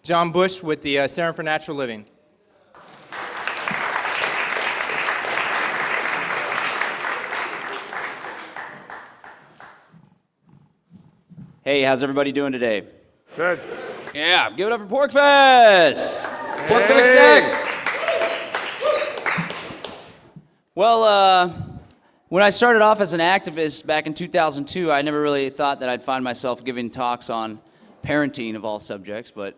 John Bush with the Center for Natural Living. Hey, how's everybody doing today? Good. Yeah, give it up for PorcFest! PorcFest X! Well, when I started off as an activist back in 2002, I never really thought that I'd find myself giving talks on parenting of all subjects, but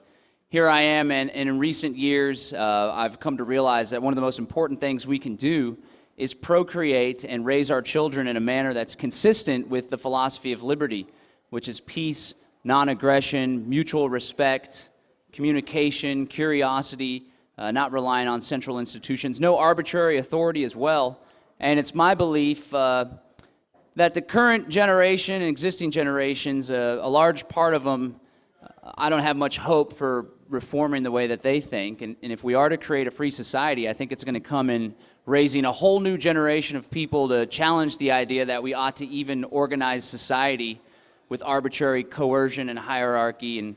here I am, and in recent years, I've come to realize that one of the most important things we can do is procreate and raise our children in a manner that's consistent with the philosophy of liberty, which is peace, non-aggression, mutual respect, communication, curiosity, not relying on central institutions, no arbitrary authority as well. And it's my belief that the current generation and existing generations, a large part of them, I don't have much hope for reforming the way that they think. And if we are to create a free society, I think it's going to come in raising a whole new generation of people to challenge the idea that we ought to even organize society with arbitrary coercion and hierarchy, and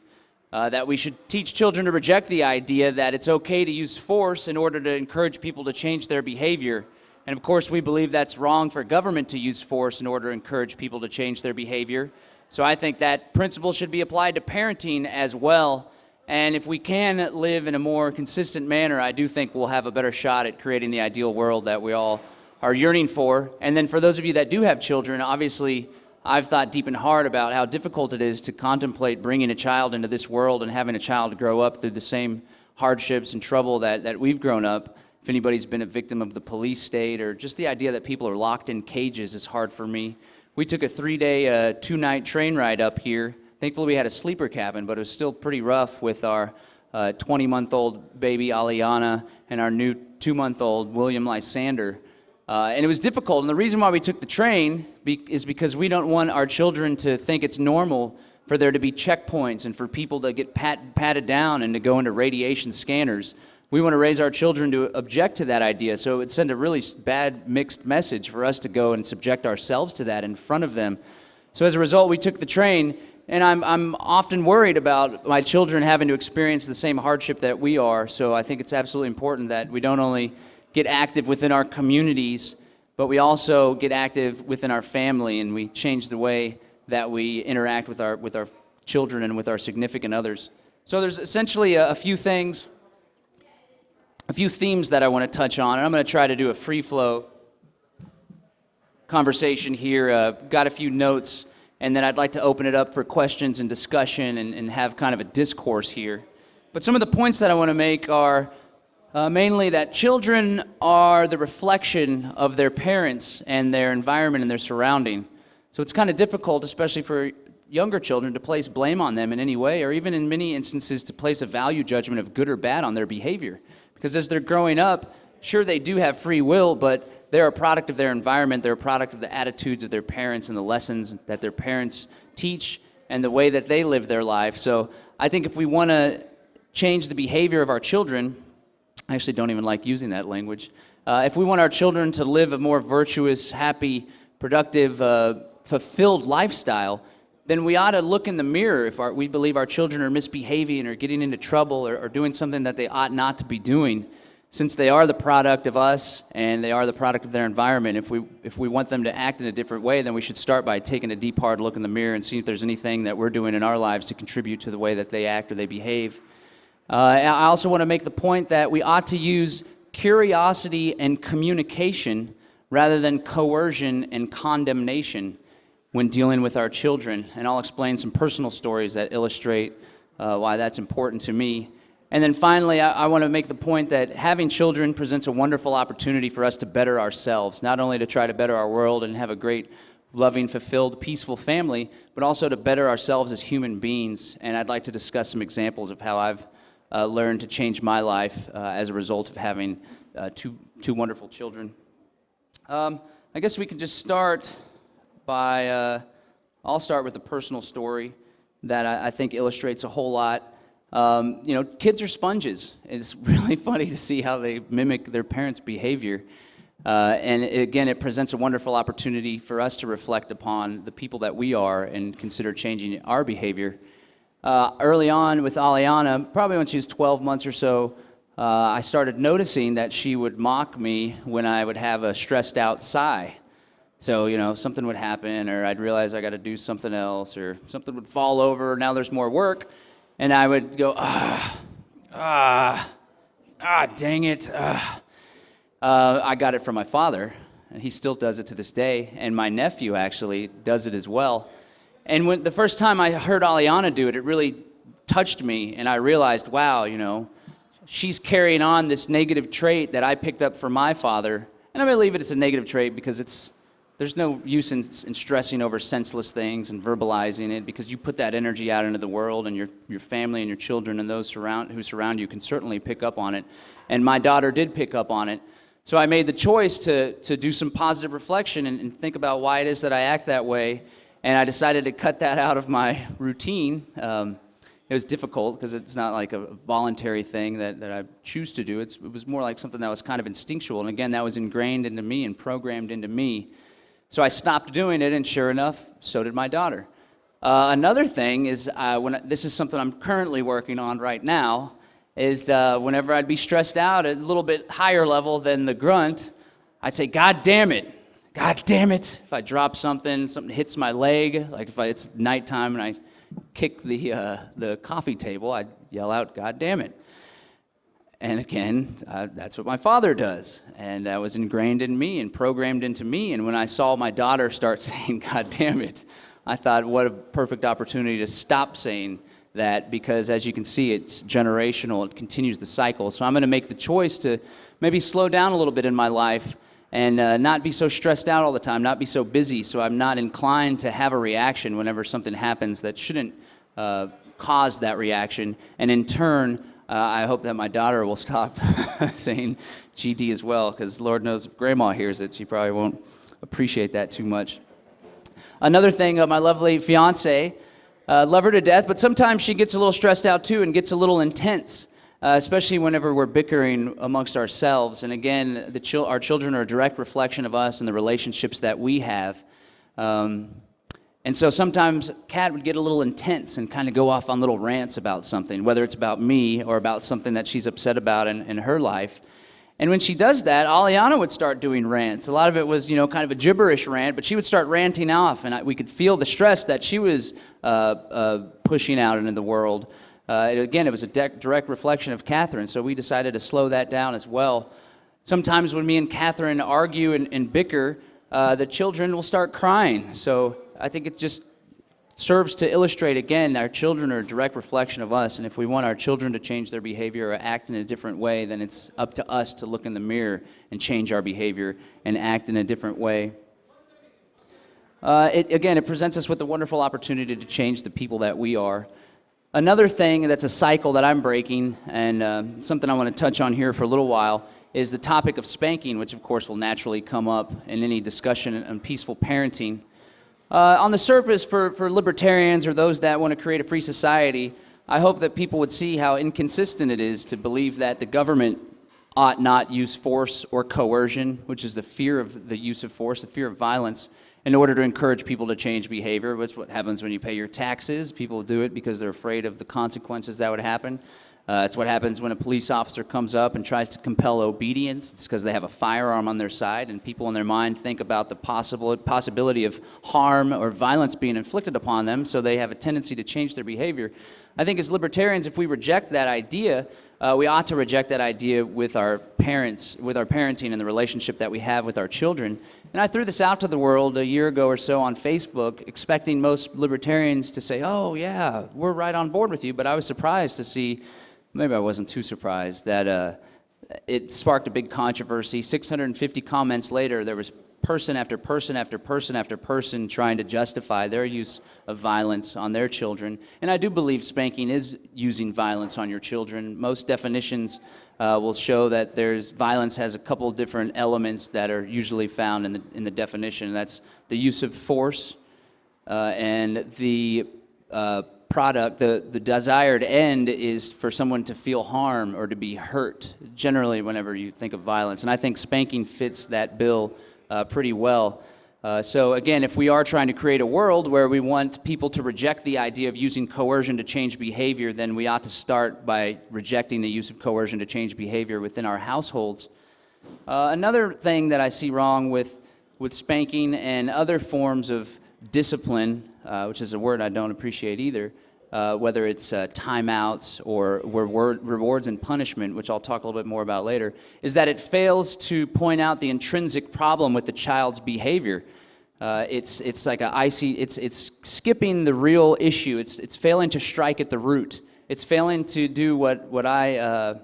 that we should teach children to reject the idea that it's okay to use force in order to encourage people to change their behavior. And of course, we believe that's wrong for government to use force in order to encourage people to change their behavior. So I think that principle should be applied to parenting as well. And if we can live in a more consistent manner, I do think we'll have a better shot at creating the ideal world that we all are yearning for. And then for those of you that do have children, obviously, I've thought deep and hard about how difficult it is to contemplate bringing a child into this world and having a child grow up through the same hardships and trouble that we've grown up. If anybody's been a victim of the police state or just the idea that people are locked in cages is hard for me. We took a 3-day, 2-night train ride up here. Thankfully, we had a sleeper cabin, but it was still pretty rough with our 20-month-old baby, Aliana, and our new 2-month-old, William Lysander. And it was difficult, and the reason why we took the train is because we don't want our children to think it's normal for there to be checkpoints and for people to get patted down and to go into radiation scanners. We want to raise our children to object to that idea, so it would send a really bad mixed message for us to go and subject ourselves to that in front of them. So as a result, we took the train, and I'm often worried about my children having to experience the same hardship that we are, so I think it's absolutely important that we don't only get active within our communities, but we also get active within our family, and we change the way that we interact with our children and with our significant others. So there's essentially a few things, a few themes that I want to touch on, and I'm going to try to do a free-flow conversation here. Got a few notes, and then I'd like to open it up for questions and discussion and have kind of a discourse here. But some of the points that I want to make are mainly that children are the reflection of their parents and their environment and their surrounding. So it's kind of difficult, especially for younger children, to place blame on them in any way, or even in many instances to place a value judgment of good or bad on their behavior. Because as they're growing up, sure, they do have free will, but they're a product of their environment, they're a product of the attitudes of their parents and the lessons that their parents teach and the way that they live their life. So I think if we want to change the behavior of our children, I actually don't even like using that language. If we want our children to live a more virtuous, happy, productive, fulfilled lifestyle, then we ought to look in the mirror if we believe our children are misbehaving or getting into trouble or doing something that they ought not to be doing, since they are the product of us and they are the product of their environment. If we want them to act in a different way, then we should start by taking a deep, hard look in the mirror and see if there's anything that we're doing in our lives to contribute to the way that they act or they behave. I also want to make the point that we ought to use curiosity and communication rather than coercion and condemnation when dealing with our children. And I'll explain some personal stories that illustrate why that's important to me. And then finally, I want to make the point that having children presents a wonderful opportunity for us to better ourselves, not only to try to better our world and have a great, loving, fulfilled, peaceful family, but also to better ourselves as human beings. And I'd like to discuss some examples of how I've learned to change my life as a result of having two wonderful children. I guess we can just start by, I'll start with a personal story that I think illustrates a whole lot. Kids are sponges. It's really funny to see how they mimic their parents' behavior. And again, it presents a wonderful opportunity for us to reflect upon the people that we are and consider changing our behavior. Early on with Aliana, probably when she was 12 months or so, I started noticing that she would mock me when I would have a stressed out sigh. So, something would happen, or I'd realize I got to do something else, or something would fall over, now there's more work, and I would go, dang it. I got it from my father, and he still does it to this day, and my nephew actually does it as well. And when the first time I heard Aliana do it, it really touched me, and I realized, wow, she's carrying on this negative trait that I picked up from my father. And I believe it's a negative trait because there's no use in stressing over senseless things and verbalizing it, because you put that energy out into the world, and your family and your children and those who surround you can certainly pick up on it. And my daughter did pick up on it. So I made the choice to do some positive reflection and think about why it is that I act that way. And I decided to cut that out of my routine. It was difficult because it's not like a voluntary thing that I choose to do. It was more like something that was kind of instinctual. And again, that was ingrained into me and programmed into me. So I stopped doing it, and sure enough, so did my daughter. Another thing is, this is something I'm currently working on right now, is whenever I'd be stressed out at a little bit higher level than the grunt, I'd say, God damn it. God damn it. If I drop something hits my leg, like if it's nighttime and I kick the coffee table, I'd yell out, God damn it. And again, that's what my father does. And that was ingrained in me and programmed into me. And when I saw my daughter start saying, God damn it, I thought, what a perfect opportunity to stop saying that, because as you can see, it's generational. It continues the cycle. So I'm going to make the choice to maybe slow down a little bit in my life and not be so stressed out all the time, not be so busy, so I'm not inclined to have a reaction whenever something happens that shouldn't cause that reaction. And in turn, I hope that my daughter will stop saying GD as well, because Lord knows if Grandma hears it, she probably won't appreciate that too much. Another thing, my lovely fiance, love her to death, but sometimes she gets a little stressed out too and gets a little intense. Especially whenever we're bickering amongst ourselves. And again, our children are a direct reflection of us and the relationships that we have. And so sometimes Kat would get a little intense and kind of go off on little rants about something, whether it's about me or about something that she's upset about in her life. And when she does that, Aliana would start doing rants. A lot of it was, kind of a gibberish rant, but she would start ranting off, and we could feel the stress that she was pushing out into the world. Again, it was a direct reflection of Catherine, so we decided to slow that down as well. Sometimes when me and Catherine argue and bicker, the children will start crying. So I think it just serves to illustrate, again, our children are a direct reflection of us, and if we want our children to change their behavior or act in a different way, then it's up to us to look in the mirror and change our behavior and act in a different way. It presents us with a wonderful opportunity to change the people that we are. Another thing that's a cycle that I'm breaking, and something I want to touch on here for a little while, is the topic of spanking, which of course will naturally come up in any discussion on peaceful parenting. On the surface, for libertarians or those that want to create a free society, I hope that people would see how inconsistent it is to believe that the government ought not use force or coercion, which is the fear of the use of force, the fear of violence, in order to encourage people to change behavior. That's what happens when you pay your taxes. People do it because they're afraid of the consequences that would happen. It's what happens when a police officer comes up and tries to compel obedience. It's because they have a firearm on their side, and people in their mind think about the possibility of harm or violence being inflicted upon them, so they have a tendency to change their behavior. I think as libertarians, if we reject that idea, we ought to reject that idea with our parents, with our parenting and the relationship that we have with our children. And I threw this out to the world a year ago or so on Facebook, expecting most libertarians to say, oh yeah, we're right on board with you, but I was surprised to see, maybe I wasn't too surprised, that it sparked a big controversy. 650 comments later, there was person after person after person after person trying to justify their use of violence on their children. And I do believe spanking is using violence on your children. Most definitions will show that violence has a couple different elements that are usually found in the definition. That's the use of force and the product, the desired end is for someone to feel harm or to be hurt, generally whenever you think of violence. And I think spanking fits that bill pretty well. So again, if we are trying to create a world where we want people to reject the idea of using coercion to change behavior, then we ought to start by rejecting the use of coercion to change behavior within our households. Another thing that I see wrong with spanking and other forms of discipline, which is a word I don't appreciate either, whether it's timeouts or rewards and punishment, which I'll talk a little bit more about later, is that it fails to point out the intrinsic problem with the child's behavior. It's like it's skipping the real issue. It's failing to strike at the root. It's failing to do what I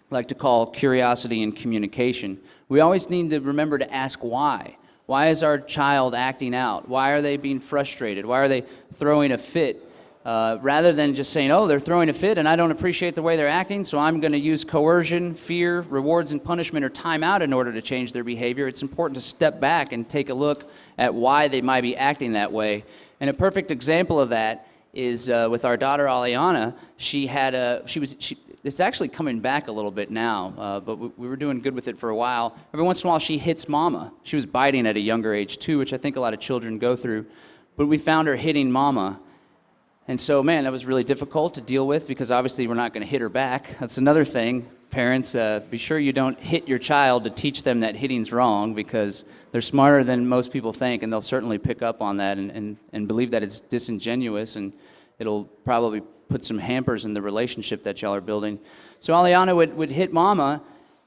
like to call curiosity and communication. We always need to remember to ask why. Why is our child acting out? Why are they being frustrated? Why are they throwing a fit? Rather than just saying, oh, they're throwing a fit and I don't appreciate the way they're acting, so I'm going to use coercion, fear, rewards and punishment, or timeout in order to change their behavior. It's important to step back and take a look at why they might be acting that way. And a perfect example of that is with our daughter Aliana. It's actually coming back a little bit now, but we were doing good with it for a while. Every once in a while she hits mama. She was biting at a younger age too, which I think a lot of children go through. But we found her hitting mama. And so, man, that was really difficult to deal with because obviously we're not going to hit her back. That's another thing. Parents, be sure you don't hit your child to teach them that hitting's wrong, because they're smarter than most people think, and they'll certainly pick up on that and believe that it's disingenuous, and it'll probably put some hampers in the relationship that y'all are building. So Aliana would hit mama,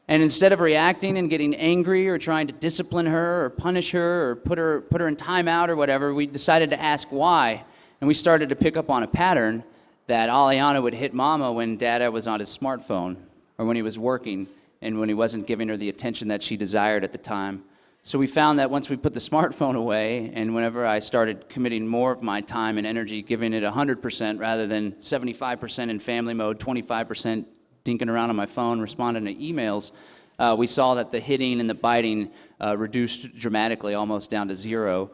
and instead of reacting and getting angry or trying to discipline her or punish her or put her in timeout or whatever, we decided to ask why. And we started to pick up on a pattern that Aliana would hit mama when Dada was on his smartphone or when he was working and when he wasn't giving her the attention that she desired at the time. So we found that once we put the smartphone away, and whenever I started committing more of my time and energy, giving it 100% rather than 75% in family mode, 25% dinking around on my phone, responding to emails, we saw that the hitting and the biting reduced dramatically, almost down to zero.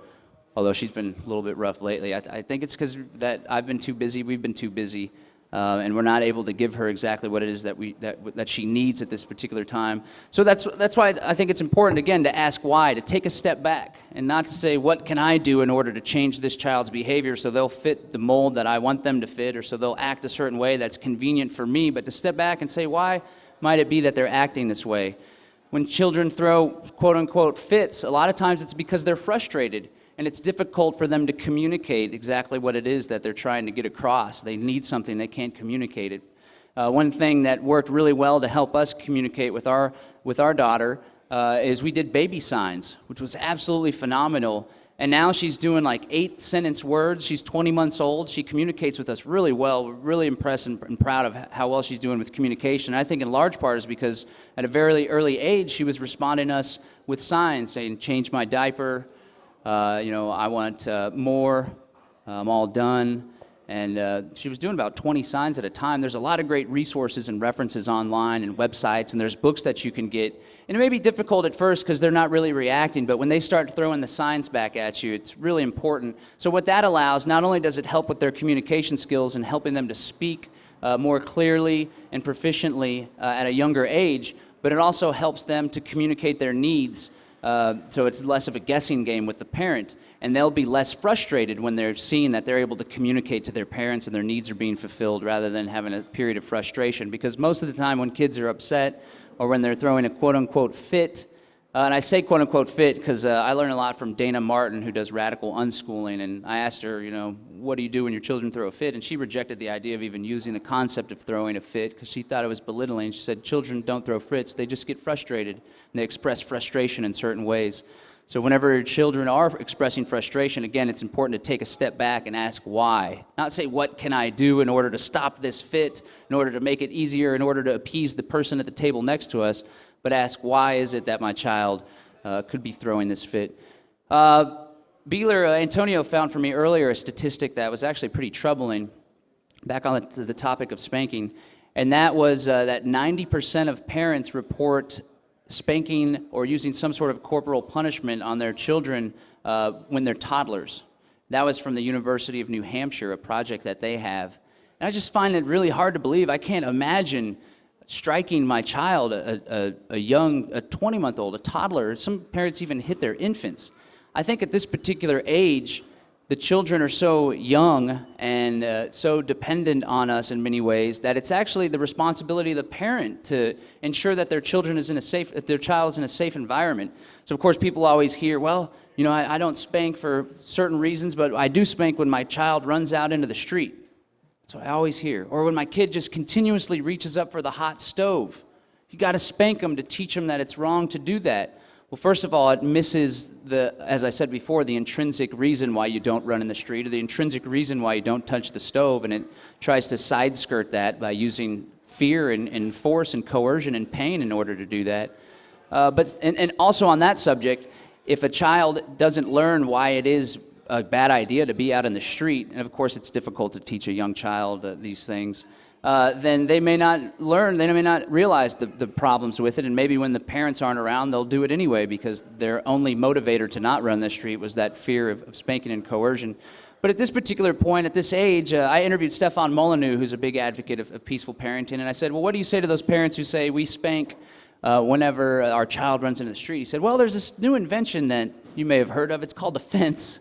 Although she's been a little bit rough lately. I think it's because that I've been too busy, we've been too busy, and we're not able to give her exactly what it is that she needs at this particular time. So that's why I think it's important, again, to ask why, to take a step back, and not to say, what can I do in order to change this child's behavior so they'll fit the mold that I want them to fit, or so they'll act a certain way that's convenient for me, but to step back and say, why might it be that they're acting this way? When children throw quote-unquote fits, a lot of times it's because they're frustrated. And it's difficult for them to communicate exactly what it is that they're trying to get across. They need something, they can't communicate it. One thing that worked really well to help us communicate with our daughter is we did baby signs, which was absolutely phenomenal. And now she's doing like 8-sentence words. She's 20 months old. She communicates with us really well. We're really impressed and proud of how well she's doing with communication. And I think in large part is because at a very early age, she was responding to us with signs, saying, change my diaper, I want more, I'm all done. And she was doing about 20 signs at a time. There's a lot of great resources and references online and websites, and there's books that you can get. And it may be difficult at first because they're not really reacting, but when they start throwing the signs back at you, it's really important. So what that allows, not only does it help with their communication skills and helping them to speak more clearly and proficiently at a younger age, but it also helps them to communicate their needs. So it's less of a guessing game with the parent, and they'll be less frustrated when they're seeing that they're able to communicate to their parents and their needs are being fulfilled, rather than having a period of frustration. Because most of the time when kids are upset or when they're throwing a quote-unquote fit, and I say quote-unquote fit because I learn a lot from Dana Martin, who does radical unschooling, and I asked her, what do you do when your children throw a fit? And she rejected the idea of even using the concept of throwing a fit because she thought it was belittling. She said children don't throw fits, they just get frustrated, and they express frustration in certain ways. So whenever your children are expressing frustration, again, it's important to take a step back and ask why. Not say, what can I do in order to stop this fit, in order to make it easier, in order to appease the person at the table next to us, but ask, why is it that my child could be throwing this fit? Antonio found for me earlier a statistic that was actually pretty troubling, back on the topic of spanking, and that was that 90% of parents report spanking or using some sort of corporal punishment on their children when they're toddlers. That was from the University of New Hampshire, a project that they have. And I just find it really hard to believe. I can't imagine striking my child, a 20-month-old, a toddler. Some parents even hit their infants. I think at this particular age, the children are so young and so dependent on us in many ways that it's actually the responsibility of the parent to ensure that their child is in a safe environment. So of course people always hear, well, I don't spank for certain reasons, but I do spank when my child runs out into the street. That's what I always hear. Or when my kid just continuously reaches up for the hot stove. You got to spank them to teach them that it's wrong to do that. Well, first of all, it misses as I said before, the intrinsic reason why you don't run in the street, or the intrinsic reason why you don't touch the stove, and it tries to side skirt that by using fear and force and coercion and pain in order to do that. But also on that subject, if a child doesn't learn why it is a bad idea to be out in the street, and of course it's difficult to teach a young child these things, then they may not learn, they may not realize the problems with it, and maybe when the parents aren't around, they'll do it anyway because their only motivator to not run the street was that fear of spanking and coercion. But at this particular point, at this age, I interviewed Stefan Molyneux, who's a big advocate of peaceful parenting, and I said, well, what do you say to those parents who say we spank whenever our child runs into the street? He said, well, there's this new invention that you may have heard of. It's called a fence.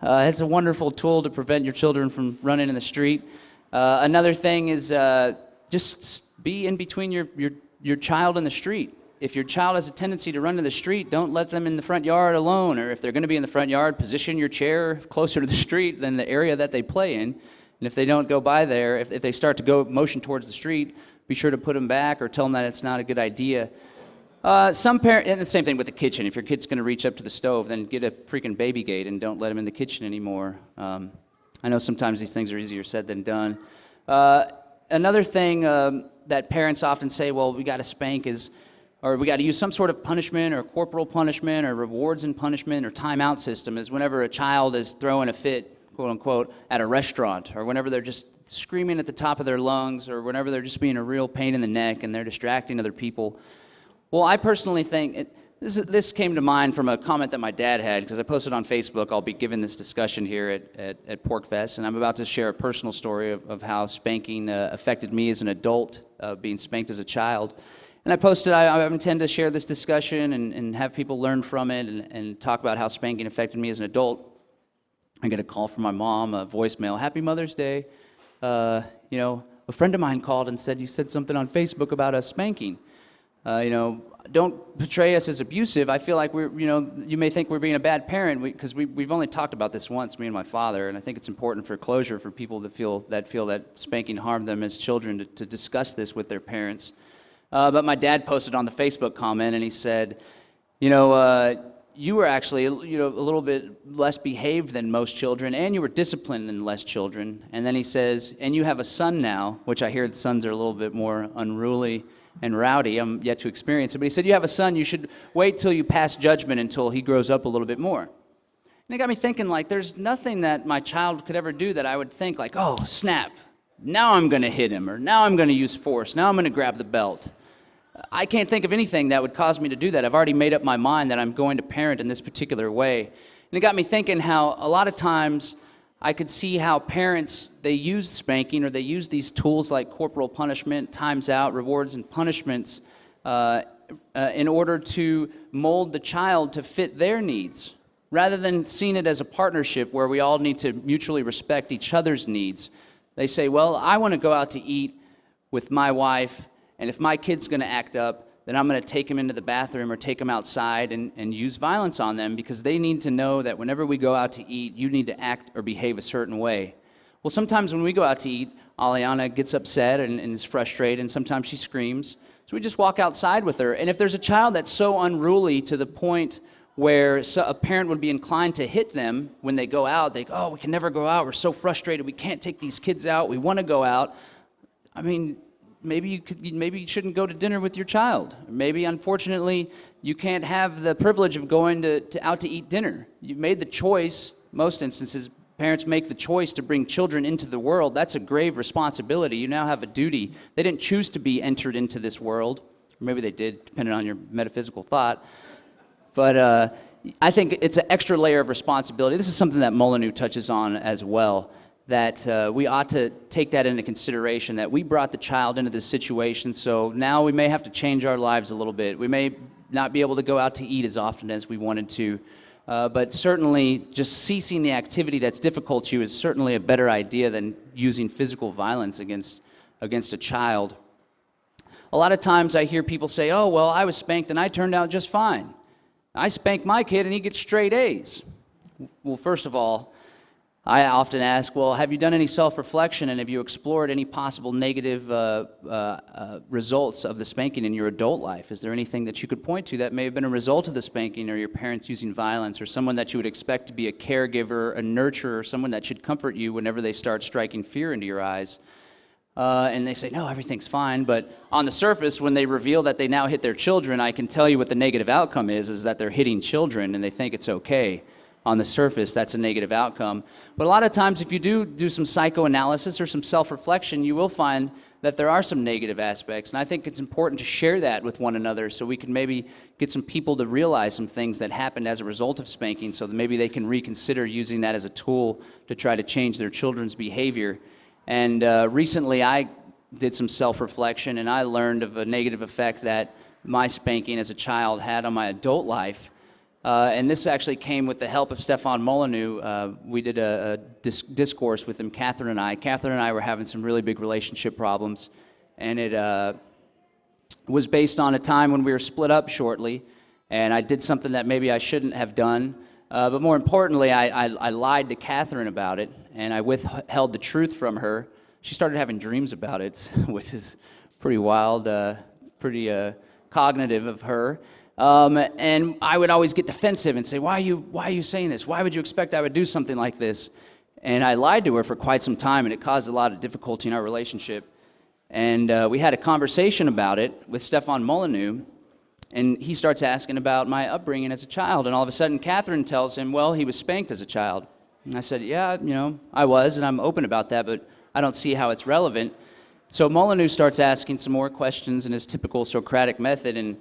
It's a wonderful tool to prevent your children from running in the street. Another thing is just be in between your child and the street. If your child has a tendency to run to the street, don't let them in the front yard alone. Or if they're going to be in the front yard, position your chair closer to the street than the area that they play in. And if they don't go by there, if they start to go motion towards the street, be sure to put them back or tell them that it's not a good idea. Some parents, and the same thing with the kitchen. If your kid's going to reach up to the stove, then get a freaking baby gate and don't let them in the kitchen anymore. I know sometimes these things are easier said than done. Another thing that parents often say, well, we got to spank or we got to use some sort of punishment or corporal punishment or rewards and punishment or timeout system is whenever a child is throwing a fit, quote unquote, at a restaurant, or whenever they're just screaming at the top of their lungs, or whenever they're just being a real pain in the neck and they're distracting other people. Well, I personally think, this came to mind from a comment that my dad had, because I posted on Facebook. I'll be giving this discussion here at PorcFest, and I'm about to share a personal story of how spanking affected me as an adult, being spanked as a child. And I posted, I intend to share this discussion and have people learn from it and talk about how spanking affected me as an adult. I get a call from my mom, a voicemail, Happy Mother's Day. A friend of mine called and said, you said something on Facebook about us spanking. Don't portray us as abusive. I feel like you may think we're being a bad parent because we've only talked about this once, me and my father, and I think it's important for closure for people that feel that spanking harmed them as children to discuss this with their parents. But my dad posted on the Facebook comment, and he said, you were actually a little bit less behaved than most children, and you were disciplined than less children. And then he says, and you have a son now, which I hear the sons are a little bit more unruly and rowdy. I'm yet to experience it. But he said, you have a son, you should wait till you pass judgment until he grows up a little bit more. And it got me thinking, like, there's nothing that my child could ever do that I would think, like, oh, snap, now I'm going to hit him, or now I'm going to use force, now I'm going to grab the belt. I can't think of anything that would cause me to do that. I've already made up my mind that I'm going to parent in this particular way. And it got me thinking how a lot of times I could see how parents, they use spanking or they use these tools like corporal punishment, times out, rewards, and punishments in order to mold the child to fit their needs, rather than seeing it as a partnership where we all need to mutually respect each other's needs. They say, well, I want to go out to eat with my wife, and if my kid's going to act up, then I'm going to take him into the bathroom or take him outside and use violence on them because they need to know that whenever we go out to eat, you need to act or behave a certain way. Well, sometimes when we go out to eat, Aliana gets upset and is frustrated, and sometimes she screams. So we just walk outside with her. And if there's a child that's so unruly to the point where a parent would be inclined to hit them when they go out, they go, oh, we can never go out. We're so frustrated. We can't take these kids out. We want to go out. I mean, maybe you shouldn't go to dinner with your child. Maybe, unfortunately, you can't have the privilege of going out to eat dinner. You've made the choice. Most instances, parents make the choice to bring children into the world. That's a grave responsibility. You now have a duty. They didn't choose to be entered into this world. Or maybe they did, depending on your metaphysical thought. But I think it's an extra layer of responsibility. This is something that Molyneux touches on as well, that we ought to take that into consideration, that we brought the child into this situation, so now we may have to change our lives a little bit. We may not be able to go out to eat as often as we wanted to. But certainly just ceasing the activity that's difficult to you is certainly a better idea than using physical violence against a child. A lot of times I hear people say, oh, well, I was spanked and I turned out just fine. I spanked my kid and he gets straight A's. Well, first of all, I often ask, well, have you done any self-reflection and have you explored any possible negative results of the spanking in your adult life? Is there anything that you could point to that may have been a result of the spanking, or your parents using violence, or someone that you would expect to be a caregiver, a nurturer, someone that should comfort you whenever they start striking fear into your eyes? And they say, no, everything's fine. But on the surface, when they reveal that they now hit their children, I can tell you what the negative outcome is that they're hitting children and they think it's okay. On the surface, that's a negative outcome. But a lot of times, if you do some psychoanalysis or some self-reflection, you will find that there are some negative aspects. And I think it's important to share that with one another so we can maybe get some people to realize some things that happened as a result of spanking, so that maybe they can reconsider using that as a tool to try to change their children's behavior. And recently, I did some self-reflection, and I learned of a negative effect that my spanking as a child had on my adult life. And this actually came with the help of Stefan Molyneux. We did a discourse with him, Catherine and I. Catherine and I were having some really big relationship problems, and it was based on a time when we were split up shortly, and I did something that maybe I shouldn't have done. But more importantly, I lied to Catherine about it, and I withheld the truth from her. She started having dreams about it, which is pretty wild, pretty cognitive of her. And I would always get defensive and say, why are you saying this? Why would you expect I would do something like this? And I lied to her for quite some time, and it caused a lot of difficulty in our relationship. And we had a conversation about it with Stefan Molyneux, and he starts asking about my upbringing as a child. And all of a sudden, Catherine tells him, well, he was spanked as a child. And I said, yeah, I was, and I'm open about that, but I don't see how it's relevant. So Molyneux starts asking some more questions in his typical Socratic method, and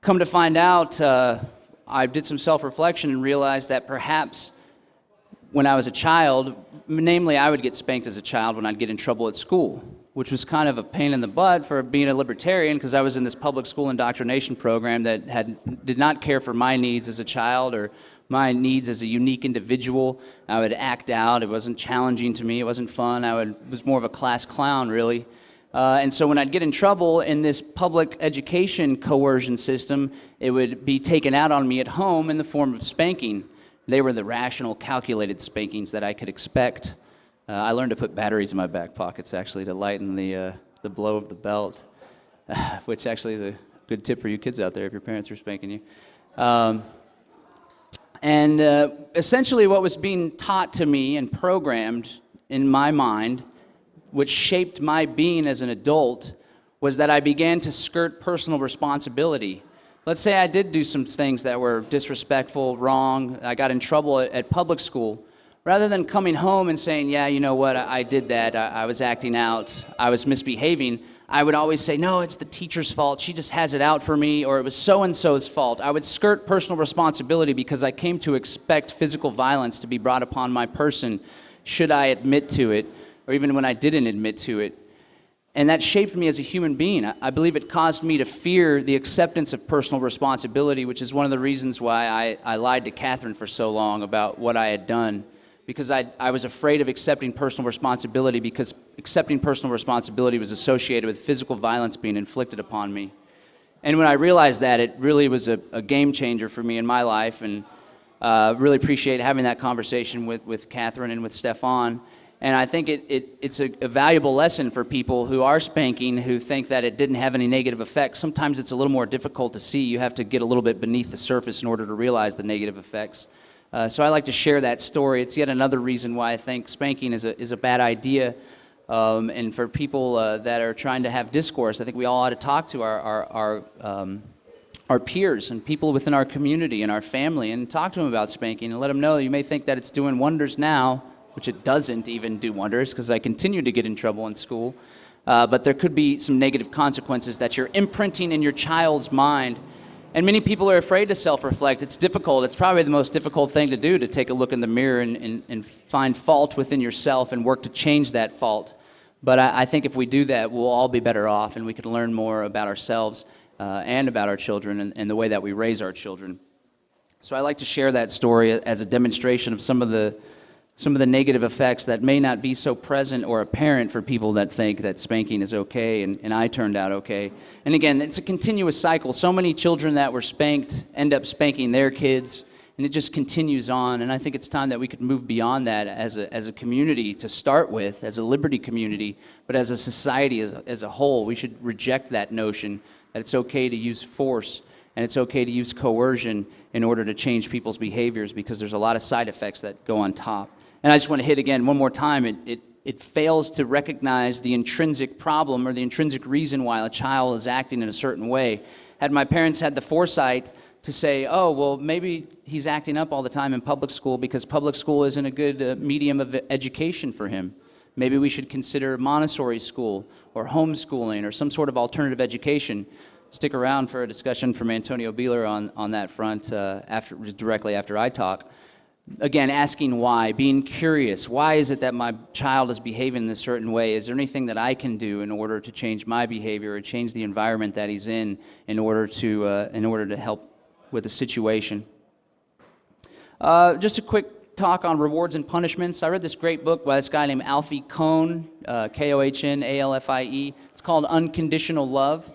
come to find out, I did some self-reflection and realized that perhaps when I was a child, namely I would get spanked as a child when I'd get in trouble at school, which was kind of a pain in the butt for being a libertarian, because I was in this public school indoctrination program that did not care for my needs as a child or my needs as a unique individual. I would act out. It wasn't challenging to me. It wasn't fun. Was more of a class clown, really. And so when I'd get in trouble in this public education coercion system, it would be taken out on me at home in the form of spanking. They were the rational, calculated spankings that I could expect. I learned to put batteries in my back pockets, actually, to lighten the blow of the belt, which actually is a good tip for you kids out there if your parents are spanking you. Essentially what was being taught to me and programmed in my mind, which shaped my being as an adult, was that I began to skirt personal responsibility. Let's say I did do some things that were disrespectful, wrong, I got in trouble at public school. Rather than coming home and saying, yeah, you know what, I did that, I was acting out, I was misbehaving, I would always say, no, it's the teacher's fault, she just has it out for me, or it was so-and-so's fault. I would skirt personal responsibility because I came to expect physical violence to be brought upon my person should I admit to it, or even when I didn't admit to it. And that shaped me as a human being. I believe it caused me to fear the acceptance of personal responsibility, which is one of the reasons why I lied to Catherine for so long about what I had done, because I was afraid of accepting personal responsibility, because accepting personal responsibility was associated with physical violence being inflicted upon me. And when I realized that, it really was a game changer for me in my life, and really appreciate having that conversation with Catherine and with Stefan. And I think it's a valuable lesson for people who are spanking, who think that it didn't have any negative effects. Sometimes it's a little more difficult to see. You have to get a little bit beneath the surface in order to realize the negative effects. So I like to share that story. It's yet another reason why I think spanking is a bad idea. And for people that are trying to have discourse, I think we all ought to talk to our peers and people within our community and our family and talk to them about spanking and let them know you may think that it's doing wonders now, which it doesn't even do wonders, because I continue to get in trouble in school. But there could be some negative consequences that you're imprinting in your child's mind. And many people are afraid to self-reflect. It's difficult. It's probably the most difficult thing to do, to take a look in the mirror and find fault within yourself and work to change that fault. But I think if we do that, we'll all be better off, and we can learn more about ourselves and about our children and the way that we raise our children. So I like to share that story as a demonstration of some of the negative effects that may not be so present or apparent for people that think that spanking is okay, and I turned out okay. And again, it's a continuous cycle. So many children that were spanked end up spanking their kids, and it just continues on. And I think it's time that we could move beyond that as a community to start with, as a liberty community, but as a society as a whole. We should reject that notion that it's okay to use force and it's okay to use coercion in order to change people's behaviors, because there's a lot of side effects that go on top. And I just want to hit again one more time, it fails to recognize the intrinsic problem or the intrinsic reason why a child is acting in a certain way. Had my parents had the foresight to say, oh, well, maybe he's acting up all the time in public school because public school isn't a good medium of education for him. Maybe we should consider Montessori school or homeschooling or some sort of alternative education. Stick around for a discussion from Antonio Beeler on that front directly after I talk. Again, asking why, being curious. Why is it that my child is behaving in a certain way? Is there anything that I can do in order to change my behavior or change the environment that he's in order to help with the situation? Just a quick talk on rewards and punishments. I read this great book by this guy named Alfie Kohn, Kohnalfie. It's called Unconditional Love.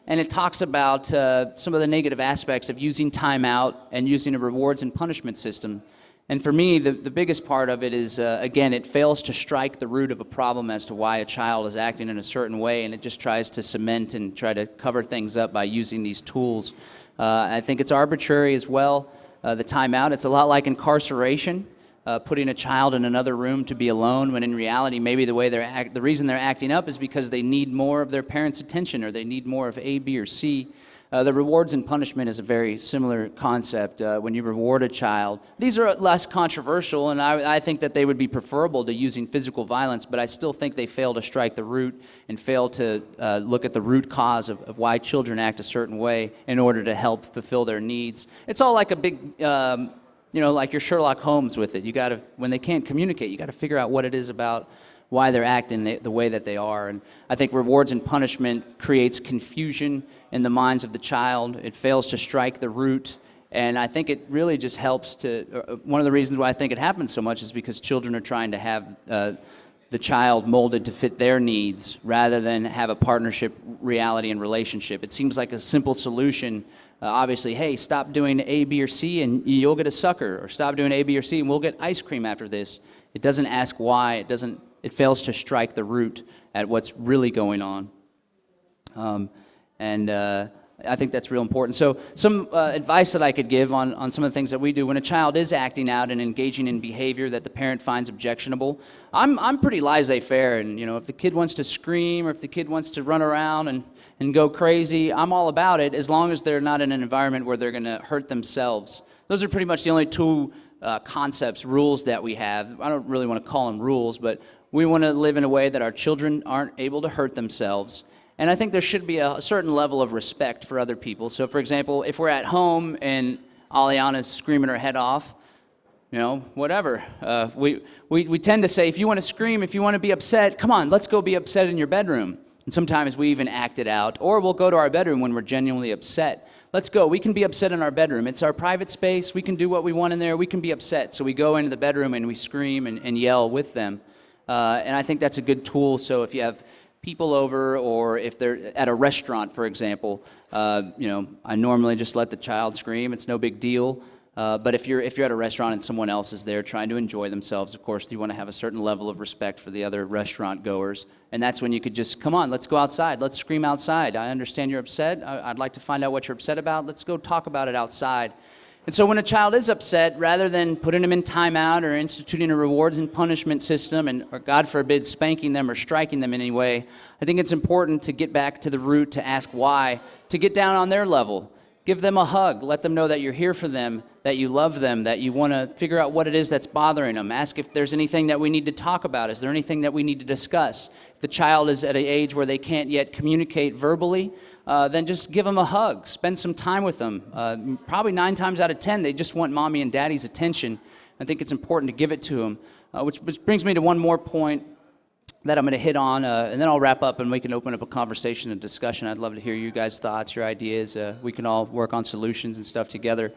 And it talks about some of the negative aspects of using timeout and using a rewards and punishment system. And for me, the biggest part of it is, again, it fails to strike the root of a problem as to why a child is acting in a certain way, and it just tries to cement and try to cover things up by using these tools. I think it's arbitrary as well, the timeout. It's a lot like incarceration, putting a child in another room to be alone, when in reality, maybe the reason they're acting up is because they need more of their parents' attention, or they need more of A, B, or C. The rewards and punishment is a very similar concept. When you reward a child, these are less controversial, and I think that they would be preferable to using physical violence, but I still think they fail to strike the root and fail to look at the root cause of why children act a certain way in order to help fulfill their needs. It's all like a big, like your Sherlock Holmes with it. When they can't communicate, you got to figure out what it is about why they're acting the way that they are. And I think rewards and punishment creates confusion in the minds of the child. It fails to strike the root. And I think it really just helps to, one of the reasons why I think it happens so much is because children are trying to have the child molded to fit their needs rather than have a partnership reality and relationship. It seems like a simple solution. Obviously, hey, stop doing A, B, or C and you'll get a sucker, or stop doing A, B, or C and we'll get ice cream after this. It doesn't ask why. It fails to strike the root at what's really going on. I think that's real important. So some advice that I could give on some of the things that we do when a child is acting out and engaging in behavior that the parent finds objectionable. I'm pretty laissez-faire, and if the kid wants to scream or if the kid wants to run around and go crazy, I'm all about it, as long as they're not in an environment where they're going to hurt themselves. Those are pretty much the only two concepts, rules that we have. I don't really want to call them rules, but we want to live in a way that our children aren't able to hurt themselves. And I think there should be a certain level of respect for other people. So, for example, if we're at home and Aliana's screaming her head off, whatever. We tend to say, if you want to scream, if you want to be upset, come on, let's go be upset in your bedroom. And sometimes we even act it out. Or we'll go to our bedroom when we're genuinely upset. Let's go. We can be upset in our bedroom. It's our private space. We can do what we want in there. We can be upset. So we go into the bedroom and we scream and yell with them. And I think that's a good tool. So if you have people over, or if they're at a restaurant, for example, I normally just let the child scream. It's no big deal. But if you're at a restaurant and someone else is there trying to enjoy themselves, of course, you want to have a certain level of respect for the other restaurant goers. And that's when you could just, come on, let's go outside. Let's scream outside. I understand you're upset. I'd like to find out what you're upset about. Let's go talk about it outside. And so when a child is upset, rather than putting them in timeout or instituting a rewards and punishment system, or God forbid, spanking them or striking them in any way, I think it's important to get back to the root, to ask why, to get down on their level. Give them a hug. Let them know that you're here for them, that you love them, that you want to figure out what it is that's bothering them. Ask if there's anything that we need to talk about. Is there anything that we need to discuss? If the child is at an age where they can't yet communicate verbally, then just give them a hug. Spend some time with them. Probably 9 times out of 10, they just want mommy and daddy's attention. I think it's important to give it to them. Which brings me to one more point that I'm going to hit on, and then I'll wrap up and we can open up a conversation and discussion. I'd love to hear you guys' thoughts, your ideas. We can all work on solutions and stuff together.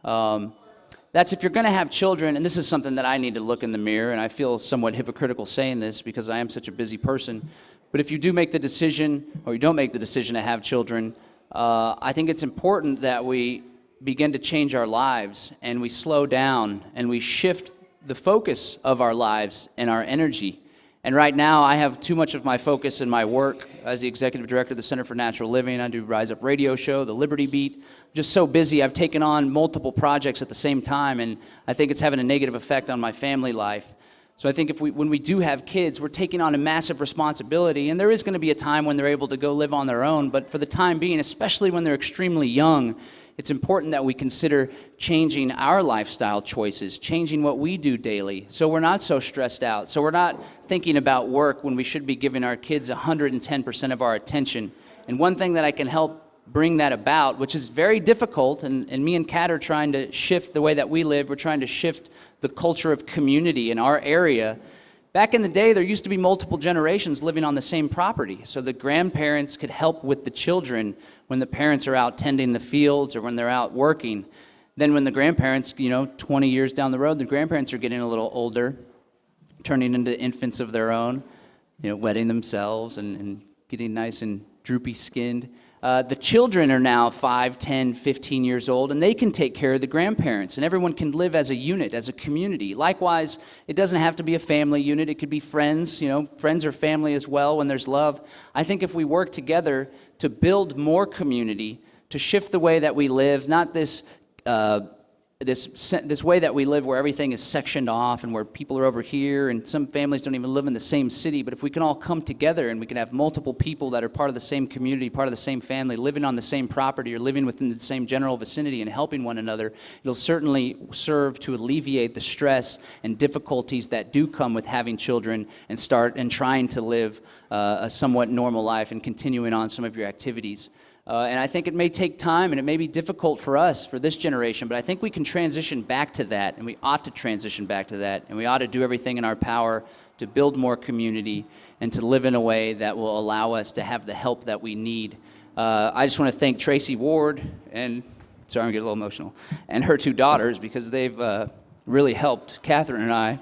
That's if you're going to have children, and this is something that I need to look in the mirror, and I feel somewhat hypocritical saying this because I am such a busy person, but if you do make the decision, or you don't make the decision to have children, I think it's important that we begin to change our lives, and we slow down, and we shift the focus of our lives and our energy. And right now, I have too much of my focus in my work as the executive director of the Center for Natural Living. I do Rise Up Radio Show, the Liberty Beat. I'm just so busy. I've taken on multiple projects at the same time, and I think it's having a negative effect on my family life. So I think when we do have kids, we're taking on a massive responsibility, and there is going to be a time when they're able to go live on their own. But for the time being, especially when they're extremely young, it's important that we consider changing our lifestyle choices, changing what we do daily, so we're not so stressed out, so we're not thinking about work when we should be giving our kids 110% of our attention. And one thing that I can help bring that about, which is very difficult, and me and Kat are trying to shift the way that we live. We're trying to shift the culture of community in our area. Back in the day, there used to be multiple generations living on the same property, so the grandparents could help with the children when the parents are out tending the fields or when they're out working. Then when the grandparents, 20 years down the road, the grandparents are getting a little older, turning into infants of their own, wetting themselves and getting nice and droopy skinned. The children are now 5, 10, 15 years old, and they can take care of the grandparents, and everyone can live as a unit, as a community. Likewise, it doesn't have to be a family unit. It could be friends. Friends are family as well when there's love. I think if we work together to build more community, to shift the way that we live, not this way that we live where everything is sectioned off and where people are over here and some families don't even live in the same city, but if we can all come together and we can have multiple people that are part of the same community, part of the same family, living on the same property or living within the same general vicinity and helping one another, it'll certainly serve to alleviate the stress and difficulties that do come with having children and trying to live a somewhat normal life and continuing on some of your activities. And I think it may take time and it may be difficult for us, for this generation, but I think we can transition back to that, and we ought to transition back to that, and we ought to do everything in our power to build more community and to live in a way that will allow us to have the help that we need. I just want to thank Tracy Ward, and sorry, I'm getting a little emotional, and her 2 daughters, because they've really helped Catherine and I.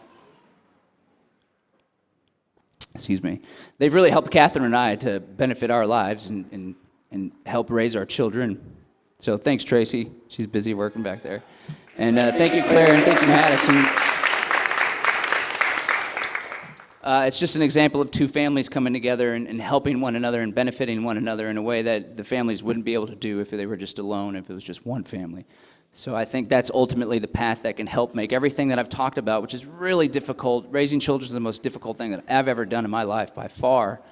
They've really helped Catherine and I to benefit our lives and help raise our children. So thanks, Tracy. She's busy working back there. And thank you, Claire, and thank you, Madison. It's just an example of 2 families coming together and helping one another and benefiting one another in a way that the families wouldn't be able to do if they were just alone, if it was just one family. So I think that's ultimately the path that can help make everything that I've talked about, which is really difficult. Raising children is the most difficult thing that I've ever done in my life by far.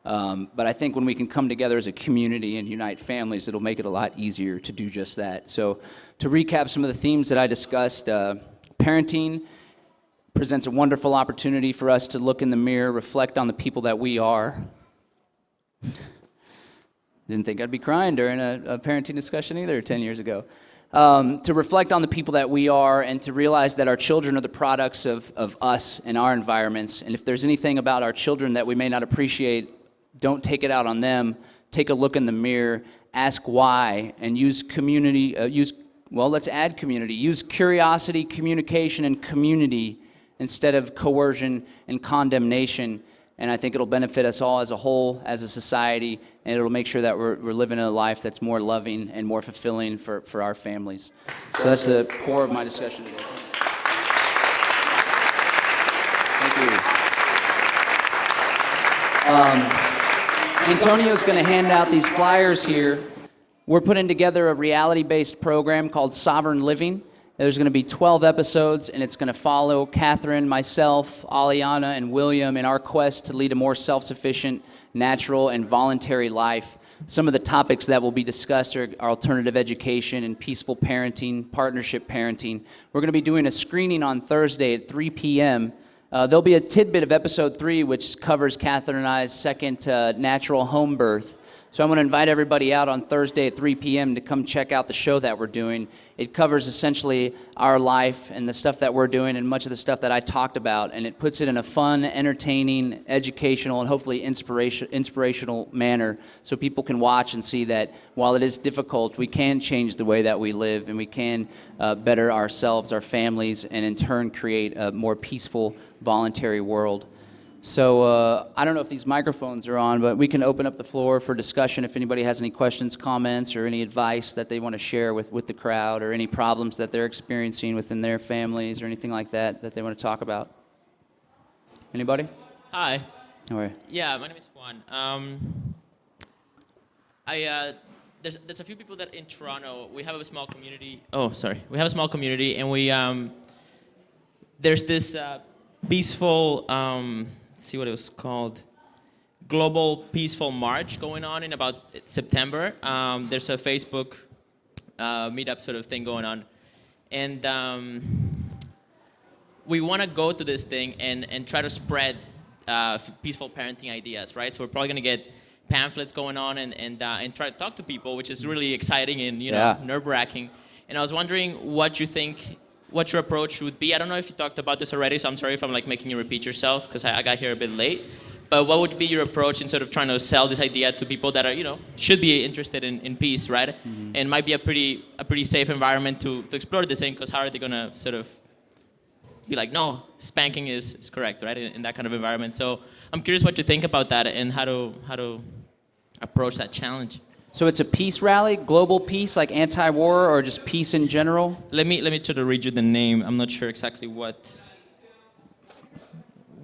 But I think when we can come together as a community and unite families, it'll make it a lot easier to do just that. So to recap some of the themes that I discussed, parenting presents a wonderful opportunity for us to look in the mirror, reflect on the people that we are. Didn't think I'd be crying during a parenting discussion either 10 years ago. To reflect on the people that we are and to realize that our children are the products of us and our environments. And if there's anything about our children that we may not appreciate, don't take it out on them. Take a look in the mirror, ask why, and use community, let's add community. Use curiosity, communication, and community instead of coercion and condemnation. And I think it'll benefit us all as a whole, as a society, and it'll make sure that we're living a life that's more loving and more fulfilling for our families. So that's the core of my discussion today. Thank you. Antonio's going to hand out these flyers here. We're putting together a reality-based program called Sovereign Living. There's going to be 12 episodes, and it's going to follow Catherine, myself, Aliana, and William in our quest to lead a more self-sufficient, natural, and voluntary life. Some of the topics that will be discussed are alternative education and peaceful parenting, partnership parenting. We're going to be doing a screening on Thursday at 3 p.m. There'll be a tidbit of episode 3, which covers Catherine and I's second natural home birth. So I'm going to invite everybody out on Thursday at 3 p.m. to come check out the show that we're doing. It covers essentially our life and the stuff that we're doing and much of the stuff that I talked about, and it puts it in a fun, entertaining, educational, and hopefully inspirational manner so people can watch and see that while it is difficult, we can change the way that we live and we can better ourselves, our families, and in turn create a more peaceful, voluntary world. So I don't know if these microphones are on, but we can open up the floor for discussion if anybody has any questions, comments, or any advice that they want to share with the crowd, or any problems that they're experiencing within their families or anything like that that they want to talk about. Anybody? Hi. How are you? Yeah, my name is Juan. There's a few people that in Toronto, we have a small community. Oh, sorry. We have a small community, and we there's this peaceful. See what it was called, Global Peaceful March going on in about September. There's a Facebook meetup sort of thing going on. And we want to go to this thing and try to spread peaceful parenting ideas, right? So we're probably going to get pamphlets going on and try to talk to people, which is really exciting and nerve-wracking. And I was wondering what you think, what your approach would be. I don't know if you talked about this already, so I'm sorry if I'm like making you repeat yourself because I got here a bit late. But what would be your approach in sort of trying to sell this idea to people that are, should be interested in peace, right? Mm-hmm. And might be a pretty safe environment to explore this thing, because how are they going to sort of be like, no, spanking is correct, right? In that kind of environment. So I'm curious what you think about that and how to approach that challenge. So it's a peace rally, global peace, like anti-war, or just peace in general? Let me try to read you the name. I'm not sure exactly what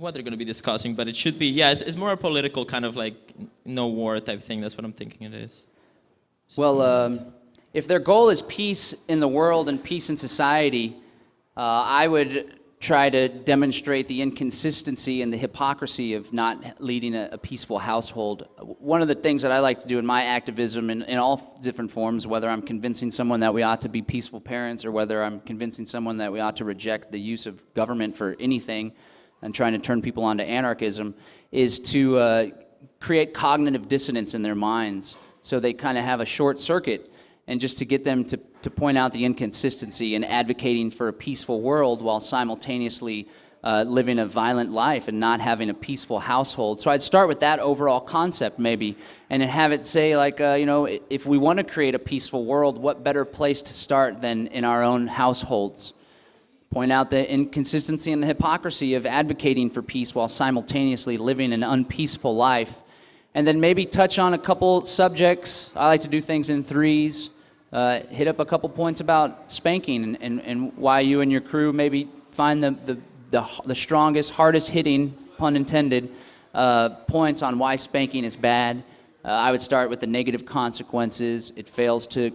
they're going to be discussing, but it should be, it's more a political kind of like no war type thing. That's what I'm thinking it is. Well, if their goal is peace in the world and peace in society, I would try to demonstrate the inconsistency and the hypocrisy of not leading a peaceful household. One of the things that I like to do in my activism in all different forms, whether I'm convincing someone that we ought to be peaceful parents or whether I'm convincing someone that we ought to reject the use of government for anything and trying to turn people onto anarchism, is to create cognitive dissonance in their minds so they kind of have a short circuit, and just to get them to point out the inconsistency in advocating for a peaceful world while simultaneously living a violent life and not having a peaceful household. So I'd start with that overall concept maybe, and then have it say like, if we want to create a peaceful world, what better place to start than in our own households? Point out the inconsistency and the hypocrisy of advocating for peace while simultaneously living an unpeaceful life. And then maybe touch on a couple subjects. I like to do things in threes. Hit up a couple points about spanking and why you and your crew maybe find the strongest, hardest hitting, pun intended, points on why spanking is bad. I would start with the negative consequences. It fails to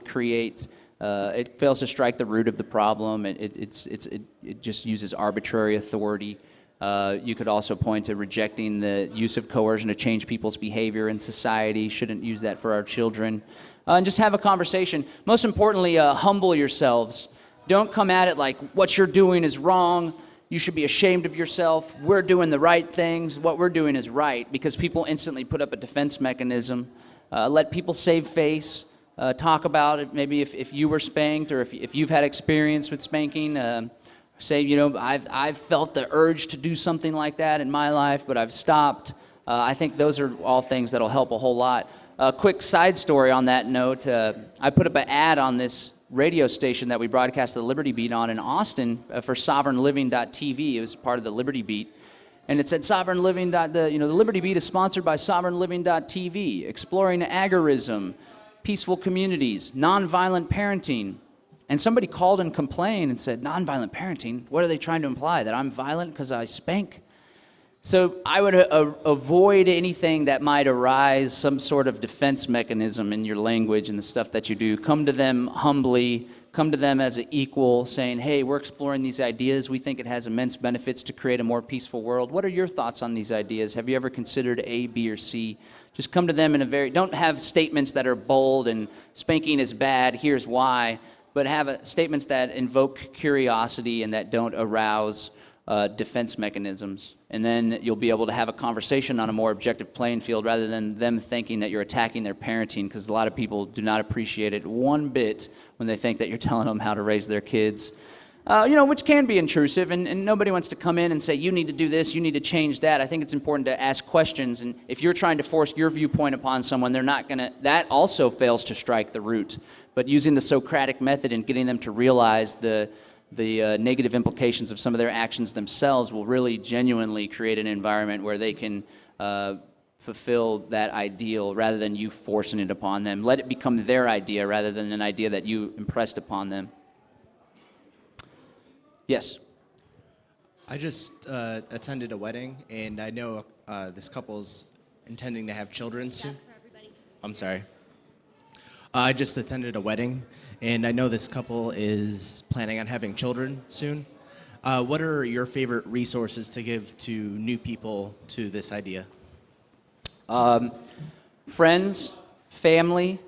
strike the root of the problem. It just uses arbitrary authority. You could also point to rejecting the use of coercion to change people's behavior in society. Shouldn't use that for our children. And just have a conversation. Most importantly, humble yourselves. Don't come at it like what you're doing is wrong. You should be ashamed of yourself. We're doing the right things. What we're doing is right, because people instantly put up a defense mechanism. Let people save face. Talk about it. Maybe if you were spanked, or if you've had experience with spanking, say, I've felt the urge to do something like that in my life, but I've stopped. I think those are all things that'll help a whole lot. A quick side story on that note, I put up an ad on this radio station that we broadcast the Liberty Beat on in Austin for sovereignliving.tv. It was part of the Liberty Beat. And it said Sovereign Living. The Liberty Beat is sponsored by sovereignliving.tv, exploring agorism, peaceful communities, nonviolent parenting. And somebody called and complained and said, nonviolent parenting? What are they trying to imply? That I'm violent because I spank? So I would avoid anything that might arise some sort of defense mechanism in your language and the stuff that you do. Come to them humbly, come to them as an equal, saying, hey, we're exploring these ideas. We think it has immense benefits to create a more peaceful world. What are your thoughts on these ideas? Have you ever considered A, B, or C? Just come to them don't have statements that are bold and spanking is bad, here's why, but have statements that invoke curiosity and that don't arouse defense mechanisms. And then you'll be able to have a conversation on a more objective playing field rather than them thinking that you're attacking their parenting, because a lot of people do not appreciate it one bit when they think that you're telling them how to raise their kids. Which can be intrusive, and nobody wants to come in and say, you need to do this, you need to change that. I think it's important to ask questions, and if you're trying to force your viewpoint upon someone, they're not going to, that also fails to strike the root. But using the Socratic method and getting them to realize the negative implications of some of their actions themselves will really genuinely create an environment where they can fulfill that ideal rather than you forcing it upon them. Let it become their idea rather than an idea that you impressed upon them. Yes. I just attended a wedding, and I know this couple's intending to have children soon. I'm sorry. I just attended a wedding, and I know this couple is planning on having children soon. What are your favorite resources to give to new people to this idea? Friends, family.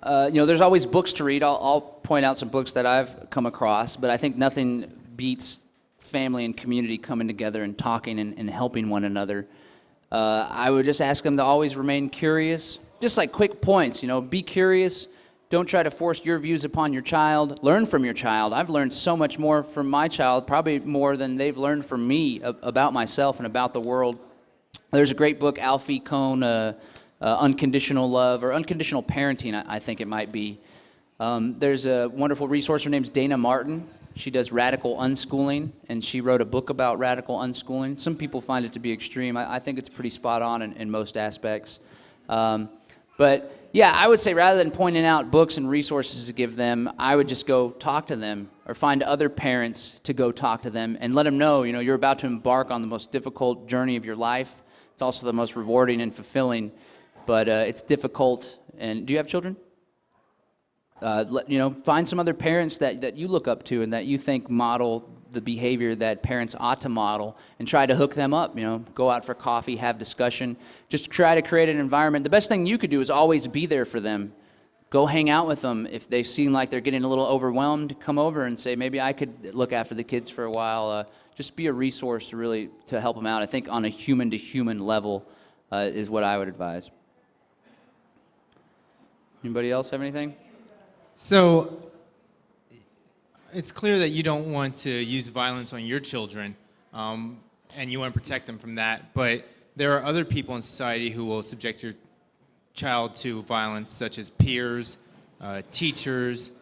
There's always books to read. I'll point out some books that I've come across, but I think nothing beats family and community coming together and talking and helping one another. I would just ask them to always remain curious. Just like quick points, be curious. Don't try to force your views upon your child. Learn from your child. I've learned so much more from my child, probably more than they've learned from me about myself and about the world. There's a great book, Alfie Kohn, Unconditional Love, or Unconditional Parenting, I think it might be. There's a wonderful resource. Her name's Dana Martin. She does radical unschooling, and she wrote a book about radical unschooling. Some people find it to be extreme. I think it's pretty spot on in most aspects. But yeah, I would say rather than pointing out books and resources to give them, I would just go talk to them or find other parents to go talk to them and let them know, you're about to embark on the most difficult journey of your life. It's also the most rewarding and fulfilling, but it's difficult. And do you have children? Find some other parents that you look up to and that you think model the behavior that parents ought to model, and try to hook them up. Go out for coffee, have discussion, just try to create an environment. The best thing you could do is always be there for them. Go hang out with them. If they seem like they're getting a little overwhelmed, come over and say, maybe I could look after the kids for a while. Just be a resource to help them out. I think on a human-to-human level is what I would advise. Anybody else have anything? So it's clear that you don't want to use violence on your children, and you want to protect them from that. But there are other people in society who will subject your child to violence, such as peers, teachers,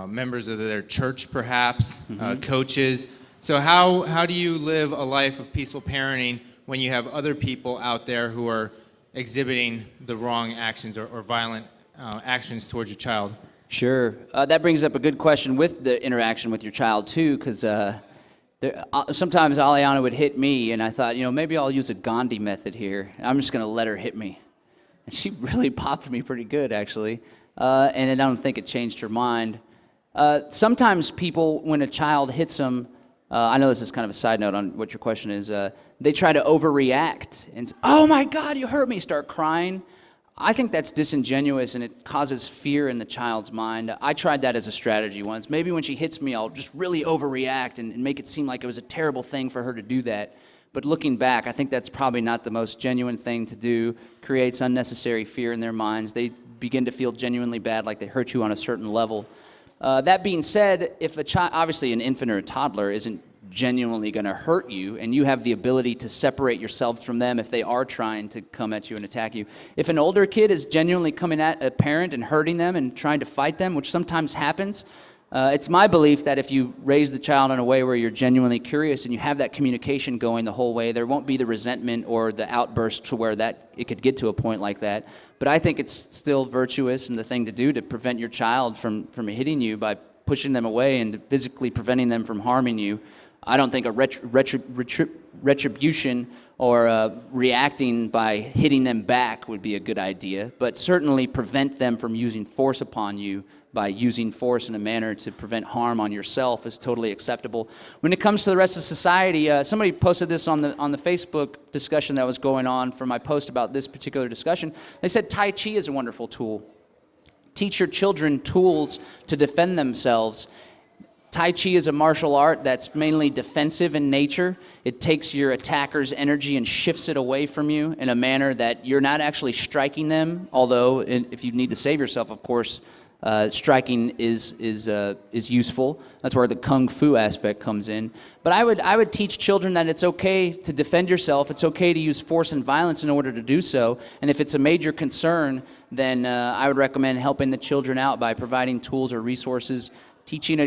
members of their church, perhaps, coaches. So how do you live a life of peaceful parenting when you have other people out there who are exhibiting the wrong actions or violent actions towards your child? Sure. That brings up a good question with the interaction with your child, too, because sometimes Aliana would hit me, and I thought, maybe I'll use a Gandhi method here. I'm just going to let her hit me. And she really popped me pretty good, actually, and I don't think it changed her mind. Sometimes people, when a child hits them, I know this is kind of a side note on what your question is, they try to overreact and, oh my God, you hurt me, start crying. I think that's disingenuous, and it causes fear in the child's mind. I tried that as a strategy once. Maybe when she hits me, I'll just really overreact and make it seem like it was a terrible thing for her to do that. But looking back, I think that's probably not the most genuine thing to do. Creates unnecessary fear in their minds. They begin to feel genuinely bad, like they hurt you on a certain level. That being said, if a child, obviously an infant or a toddler isn't genuinely going to hurt you, and you have the ability to separate yourself from them if they are trying to come at you and attack you. If an older kid is genuinely coming at a parent and hurting them and trying to fight them, which sometimes happens, it's my belief that if you raise the child in a way where you're genuinely curious and you have that communication going the whole way, there won't be the resentment or the outburst to where it could get to a point like that. But I think it's still virtuous and the thing to do to prevent your child from hitting you by pushing them away and physically preventing them from harming you. I don't think a retribution or reacting by hitting them back would be a good idea, but certainly prevent them from using force upon you by using force in a manner to prevent harm on yourself is totally acceptable. When it comes to the rest of society, somebody posted this on the Facebook discussion that was going on for my post about this particular discussion. They said Tai Chi is a wonderful tool. Teach your children tools to defend themselves. Tai Chi is a martial art that's mainly defensive in nature. It takes your attacker's energy and shifts it away from you in a manner that you're not actually striking them, although if you need to save yourself, of course, striking is useful. That's where the kung fu aspect comes in. But I would teach children that it's okay to defend yourself. It's okay to use force and violence in order to do so. And if it's a major concern, then I would recommend helping the children out by providing tools or resources, teaching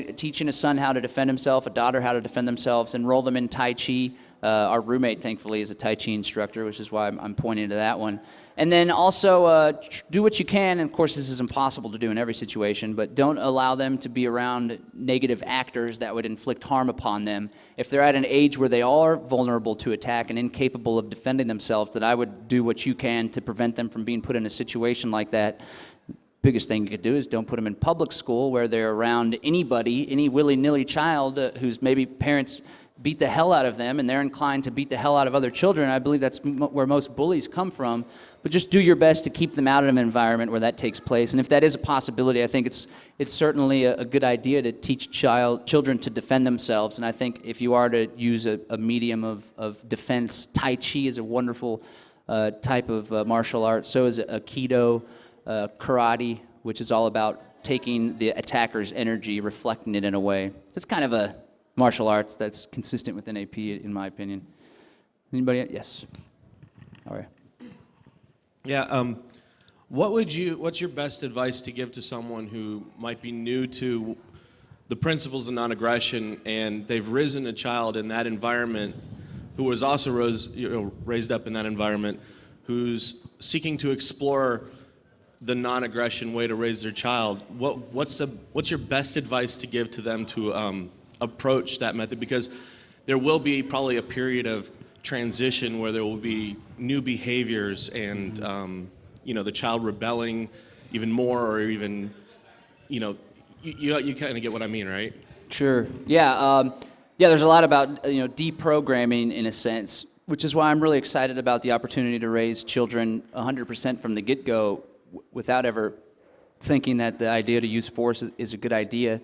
a son how to defend himself, a daughter how to defend themselves, enroll them in Tai Chi. Our roommate, thankfully, is a Tai Chi instructor, which is why I'm pointing to that one. And then also do what you can. And of course, this is impossible to do in every situation, but don't allow them to be around negative actors that would inflict harm upon them. If they're at an age where they are vulnerable to attack and incapable of defending themselves, then I would do what you can to prevent them from being put in a situation like that. Biggest thing you could do is don't put them in public school where they're around anybody, any willy-nilly child whose maybe parents beat the hell out of them and they're inclined to beat the hell out of other children. I believe that's where most bullies come from. But just do your best to keep them out of an environment where that takes place. And if that is a possibility, I think it's certainly a good idea to teach children to defend themselves. And I think if you are to use a medium of defense, Tai Chi is a wonderful type of martial art. So is Aikido, karate, which is all about taking the attacker's energy, reflecting it in a way. It's kind of a martial arts that's consistent with NAP, in my opinion. Anybody? Yes. All right. Yeah. What's your best advice to give to someone who might be new to the principles of non-aggression and they've risen a child in that environment who was also raised up in that environment, who's seeking to explore the non-aggression way to raise their child? What's your best advice to give to them to approach that method? Because there will be probably a period of transition where there will be new behaviors and the child rebelling even more, or even you kind of get what I mean, right? Sure. Yeah. There's a lot about deprogramming in a sense, which is why I'm really excited about the opportunity to raise children 100% from the get-go without ever thinking that the idea to use force is a good idea.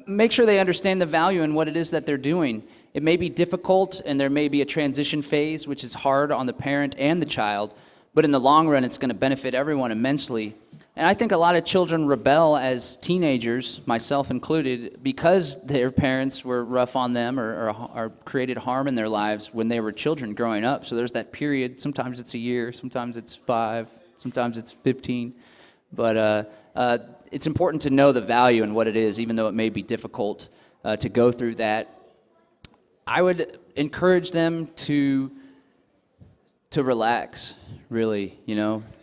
Make sure they understand the value in what it is that they're doing. It may be difficult, and there may be a transition phase, which is hard on the parent and the child, but in the long run, it's going to benefit everyone immensely. And I think a lot of children rebel as teenagers, myself included, because their parents were rough on them or created harm in their lives when they were children growing up. So there's that period. Sometimes it's a year, sometimes it's 5, sometimes it's 15. But it's important to know the value and what it is, even though it may be difficult to go through that. I would encourage them to relax, really,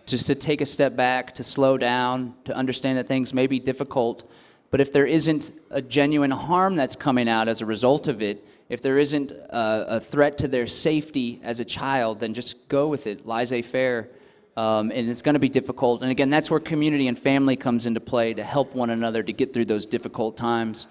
just to take a step back, to slow down, to understand that things may be difficult. But if there isn't a genuine harm that's coming out as a result of it, if there isn't a threat to their safety as a child, then just go with it, laissez-faire. And it's going to be difficult. And again, that's where community and family comes into play to help one another to get through those difficult times.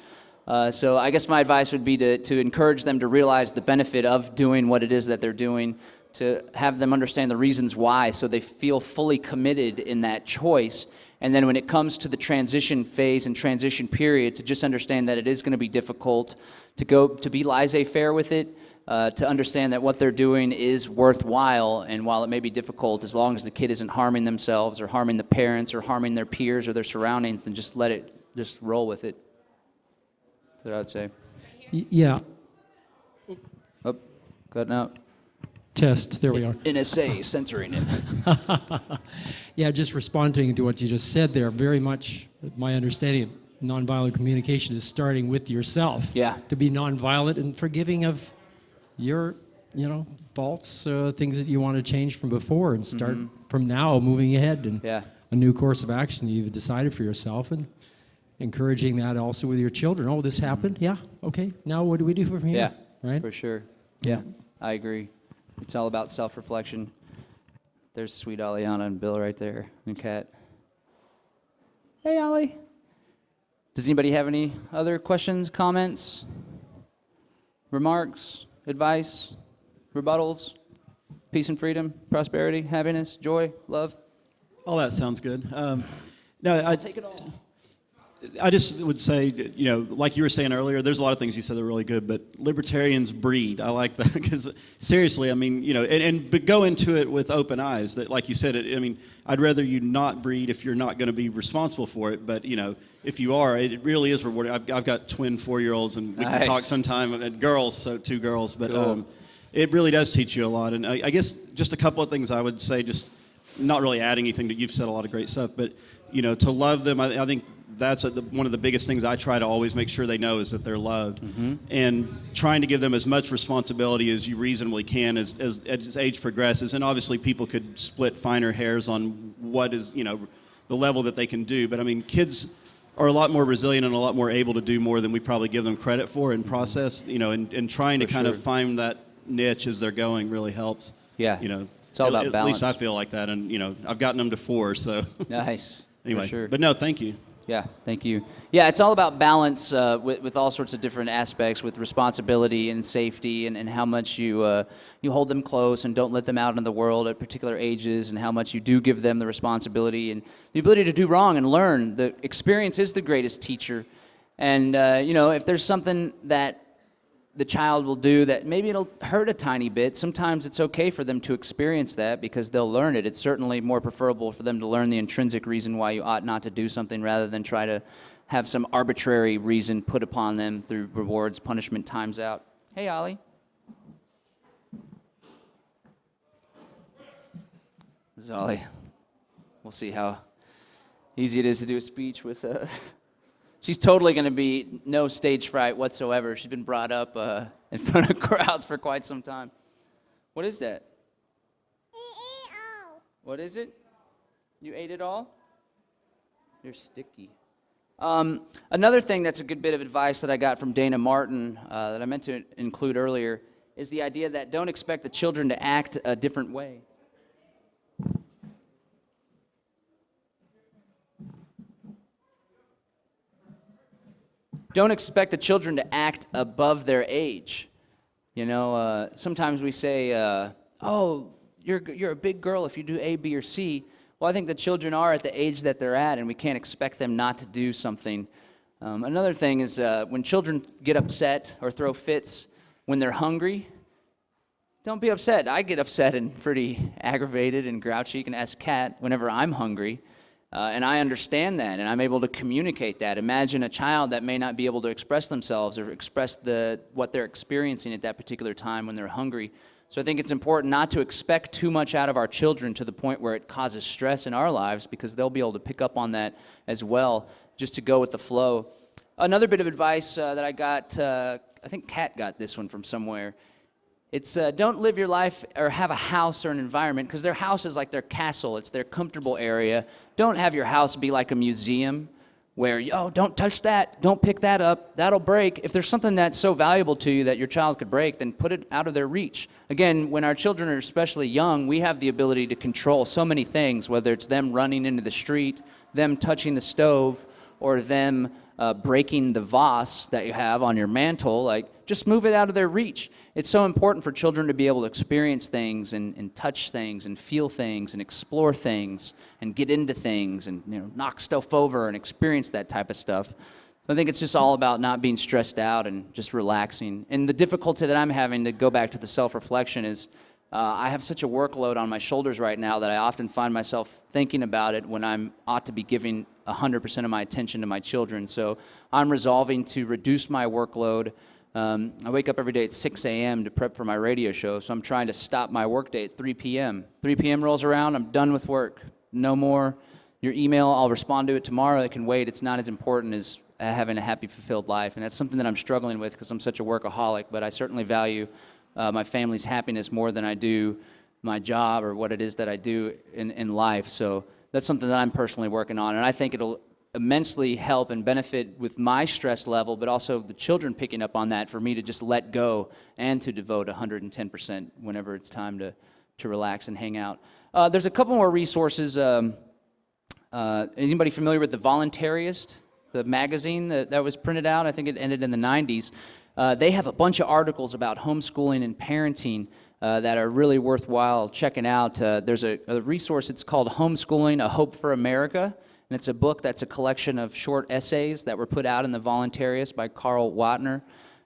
So I guess my advice would be to encourage them to realize the benefit of doing what it is that they're doing, to have them understand the reasons why so they feel fully committed in that choice. And then when it comes to the transition phase and transition period, to just understand that it is going to be difficult, to be laissez-faire with it, to understand that what they're doing is worthwhile, and while it may be difficult, as long as the kid isn't harming themselves or harming the parents or harming their peers or their surroundings, then just roll with it. That's what I would say. Yeah. Oh, cutting out. Test, there we are. NSA censoring it. Yeah, just responding to what you just said there, very much my understanding of nonviolent communication is starting with yourself. Yeah. To be nonviolent and forgiving of your, faults, things that you want to change from before, and start from now moving ahead and a new course of action you've decided for yourself, and encouraging that also with your children. Oh, this happened? Yeah, okay. Now what do we do from here? Yeah, right? For sure. Yeah, I agree. It's all about self-reflection. There's sweet Aliana and Bill right there, and Kat. Hey, Ollie. Does anybody have any other questions, comments, remarks, advice, rebuttals, peace and freedom, prosperity, happiness, joy, love? All that sounds good. No, I'll take it all. I just would say, like you were saying earlier, there's a lot of things you said that are really good, but libertarians breed. I like that because seriously, I mean, but go into it with open eyes. That, like you said, I'd rather you not breed if you're not going to be responsible for it. But if you are, it really is rewarding. I've got twin 4-year-olds, and we can talk sometime. Girls, so 2 girls, but cool. It really does teach you a lot. And I guess just a couple of things I would say, just not really adding anything, but you've said a lot of great stuff. But to love them, I think. That's one of the biggest things I try to always make sure they know is that they're loved, and trying to give them as much responsibility as you reasonably can as age progresses. And obviously, people could split finer hairs on what is the level that they can do. But I mean, kids are a lot more resilient and a lot more able to do more than we probably give them credit for in process. And trying to kind of find that niche as they're going really helps. Yeah, it's all about balance. At least I feel like that, and I've gotten them to 4. So nice. Anyway, for sure. But no, thank you. Yeah, thank you. Yeah, it's all about balance with all sorts of different aspects, with responsibility and safety, and how much you hold them close and don't let them out in the world at particular ages, and how much you do give them the responsibility and the ability to do wrong and learn. The experience is the greatest teacher. And, if there's something that the child will do that maybe it'll hurt a tiny bit, sometimes it's okay for them to experience that because they'll learn it. It's certainly more preferable for them to learn the intrinsic reason why you ought not to do something rather than try to have some arbitrary reason put upon them through rewards, punishment, times out. Hey, Ollie. This is Ollie. We'll see how easy it is to do a speech with She's totally going to be no stage fright whatsoever. She's been brought up in front of crowds for quite some time. What is that? What is it? You ate it all? You're sticky. Another thing that's a good bit of advice that I got from Dana Martin that I meant to include earlier is the idea that don't expect the children to act a different way. Don't expect the children to act above their age. Sometimes we say, oh, you're a big girl if you do A, B, or C. Well, I think the children are at the age that they're at, and we can't expect them not to do something. Another thing is when children get upset or throw fits when they're hungry, don't be upset. I get upset and pretty aggravated and grouchy. You can ask Kat whenever I'm hungry. And I understand that, and I'm able to communicate that. Imagine a child that may not be able to express themselves or express what they're experiencing at that particular time when they're hungry. So I think it's important not to expect too much out of our children to the point where it causes stress in our lives, because they'll be able to pick up on that as well, just to go with the flow. Another bit of advice that I got, I think Kat got this one from somewhere. It's don't live your life or have a house or an environment, because their house is like their castle. It's their comfortable area. Don't have your house be like a museum where, don't touch that. Don't pick that up. That'll break. If there's something that's so valuable to you that your child could break, then put it out of their reach. Again, when our children are especially young, we have the ability to control so many things, whether it's them running into the street, them touching the stove, or them breaking the vase that you have on your mantle. Just move it out of their reach. It's so important for children to be able to experience things and touch things and feel things and explore things and get into things and knock stuff over and experience that type of stuff. So I think it's just all about not being stressed out and just relaxing. And the difficulty that I'm having, to go back to the self-reflection, is I have such a workload on my shoulders right now that I often find myself thinking about it when I ought to be giving 100% of my attention to my children. So I'm resolving to reduce my workload. I wake up every day at 6 a.m. to prep for my radio show, so I'm trying to stop my workday at 3 p.m. 3 p.m. rolls around, I'm done with work. No more. Your email, I'll respond to it tomorrow. It can wait. It's not as important as having a happy, fulfilled life. And that's something that I'm struggling with because I'm such a workaholic, but I certainly value my family's happiness more than I do my job or what it is that I do in life. So that's something that I'm personally working on, and I think it'll immensely help and benefit with my stress level, but also the children picking up on that, for me to just let go and to devote 110% whenever it's time to relax and hang out. There's a couple more resources. Anybody familiar with the Voluntarist, the magazine that was printed out? I think it ended in the 90s. They have a bunch of articles about homeschooling and parenting that are really worthwhile checking out. There's a resource, it's called Homeschooling, A Hope for America. And it's a book that's a collection of short essays that were put out in the Voluntarius by Karl Wattner.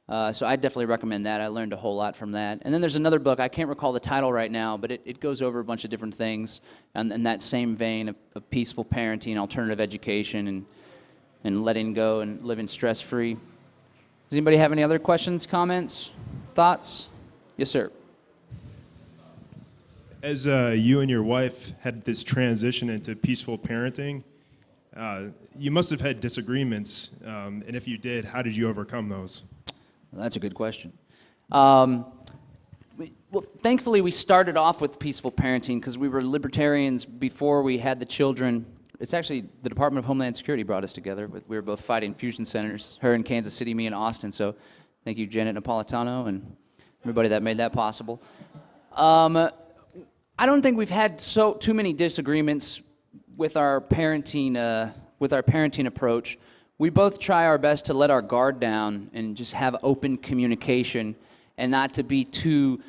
So I definitely recommend that. I learned a whole lot from that. And then there's another book, I can't recall the title right now, but it goes over a bunch of different things in that same vein of peaceful parenting, alternative education, and letting go and living stress-free. Does anybody have any other questions, comments, thoughts? Yes, sir. As you and your wife had this transition into peaceful parenting, you must have had disagreements, and if you did, how did you overcome those? Well, that's a good question. Well, thankfully, we started off with peaceful parenting because we were libertarians before we had the children. It's actually the Department of Homeland Security brought us together. We were both fighting fusion centers, her in Kansas City, me in Austin. So thank you, Janet Napolitano, and everybody that made that possible. I don't think we've had too many disagreements with our parenting approach. We both try our best to let our guard down and just have open communication and not to be too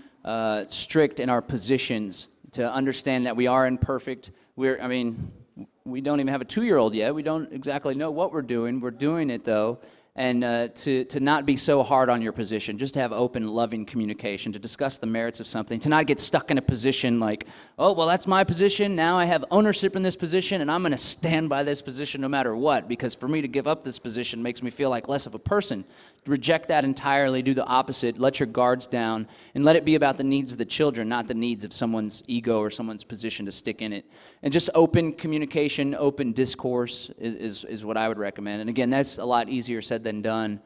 strict in our positions, to understand that we are imperfect. We don't even have a 2-year-old yet. We don't exactly know what we're doing. We're doing it, though. And to not be so hard on your position, just to have open, loving communication, to discuss the merits of something, to not get stuck in a position like, oh, well, that's my position. Now I have ownership in this position, and I'm going to stand by this position no matter what, because for me to give up this position makes me feel like less of a person. Reject that entirely, do the opposite, let your guards down, and let it be about the needs of the children, not the needs of someone's ego or someone's position to stick in it. And just open communication, open discourse is what I would recommend. And again, that's a lot easier said than done.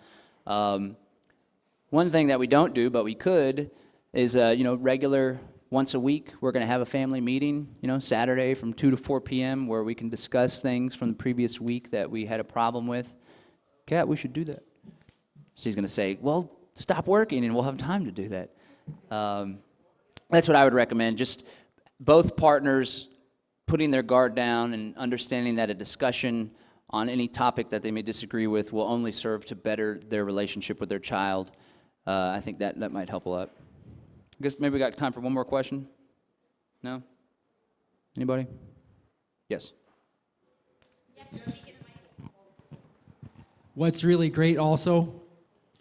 One thing that we don't do, but we could, is regular once a week, we're going to have a family meeting, Saturday from 2 to 4 p.m. where we can discuss things from the previous week that we had a problem with. Kat, we should do that. She's going to say, well, stop working and we'll have time to do that. That's what I would recommend. Just both partners putting their guard down and understanding that a discussion on any topic that they may disagree with will only serve to better their relationship with their child. I think that might help a lot. I guess maybe we got time for one more question. No? Anybody? Yes. What's really great also,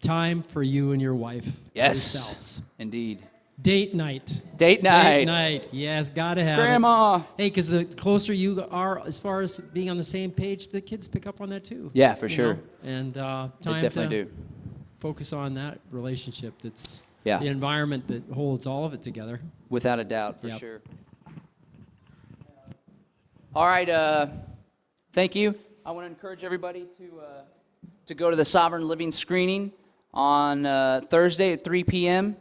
time for you and your wife. Yes, yourselves. Indeed. Date night. Date night. Date night. Yes, gotta have Grandma. it. Hey, because the closer you are as far as being on the same page, the kids pick up on that too. Yeah, for sure. And time They definitely do. focus on that relationship. That's Yeah. the environment that holds all of it together. Without a doubt, for Yep. sure. All right, thank you. I want to encourage everybody to go to the Sovereign Living screening on Thursday at 3 p.m.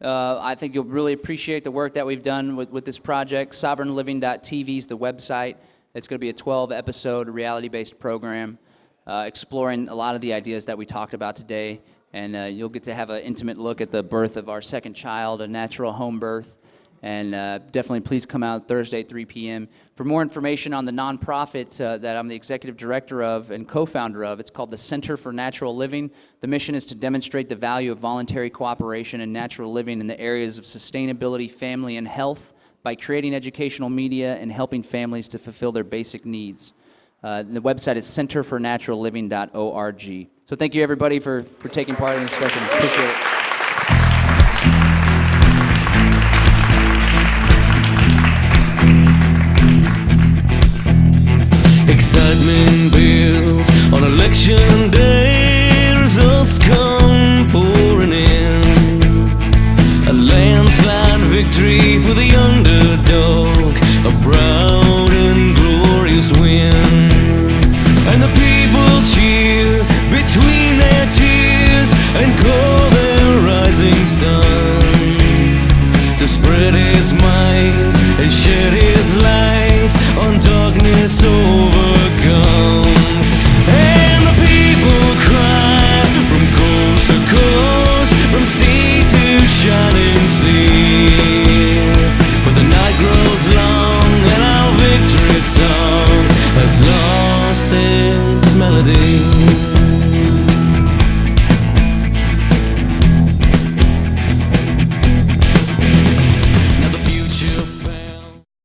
I think you'll really appreciate the work that we've done with this project. SovereignLiving.tv is the website. It's going to be a 12-episode reality-based program exploring a lot of the ideas that we talked about today. And you'll get to have an intimate look at the birth of our second child, a natural home birth. And definitely please come out Thursday at 3 p.m. For more information on the nonprofit that I'm the executive director of and co-founder of, it's called the Center for Natural Living. The mission is to demonstrate the value of voluntary cooperation and natural living in the areas of sustainability, family, and health by creating educational media and helping families to fulfill their basic needs. The website is centerfornaturalliving.org. So thank you, everybody, for taking part in the discussion. Appreciate it. Excitement builds on election day. Results come pouring in. A landslide victory for the underdog. A proud and glorious win. And the people cheer between their tears and call their rising sun to spread his might and shed his light on darkness overcome. And the people cry from coast to coast, from sea to shining sea. But the night grows long and our victory song has lost its melody.